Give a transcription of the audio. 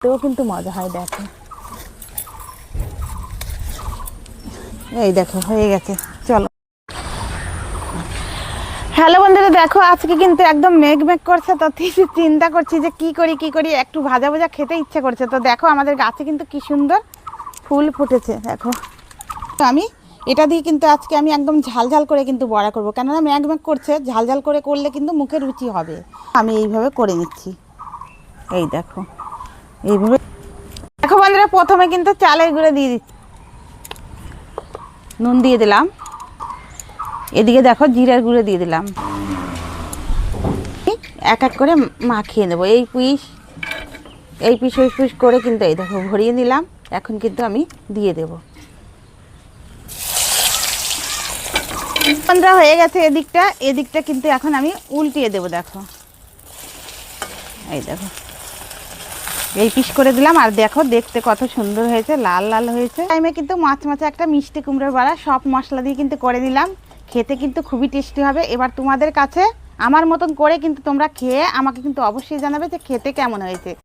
তেও কিন্তু মজা হয়। দেখো এই দেখো হয়ে গেছে। চলো হ্যালো বন্ধুরা, দেখো আজকে কিন্তু একদম মেঘ মেঘ করছে, তো চিন্তা করছি যে কি করি একটু ভাজা ভাজা খেতে ইচ্ছে করছে। তো দেখো আমাদের গাছে কিন্তু কি সুন্দর ফুল ফুটেছে। দেখো তো আমি এটা দিয়ে কিন্তু আজকে আমি একদম ঝাল ঝাল করে কিন্তু বড়া করবো, কেননা মেঘ মেঘ করছে, ঝাল ঝাল করে করলে কিন্তু মুখে রুচি হবে। আমি এইভাবে করে নিচ্ছি। এই দেখো এইভাবে। দেখো বন্ধুরা, প্রথমে কিন্তু চালের গুঁড়ো দিয়ে দিচ্ছি, নুন দিয়ে দিলাম, এদিকে দেখো জিরার গুঁড়ো দিয়ে দিলাম। এক এক করে মাখিয়ে নেবো। এই পিস ওই পিস করে কিন্তু এই দেখো ভরিয়ে নিলাম। এখন কিন্তু আমি দিয়ে দেব। বন্ধুরা হয়ে গেছে এদিকটা কিন্তু এখন আমি উল্টিয়ে দেব। দেখো এই দেখো এই পিস করে দিলাম, আর দেখো দেখতে কত সুন্দর হয়েছে, লাল লাল হয়েছে। টাইমে কিন্তু মাছ একটা মিষ্টি কুমড়োর বড়া সব মশলা দিয়ে কিন্তু করে নিলাম। খেতে কিন্তু খুবই টেস্টি হবে। এবার তোমাদের কাছে আমার মতন করে কিন্তু তোমরা খেয়ে আমাকে কিন্তু অবশ্যই জানাবে যে খেতে কেমন হয়েছে।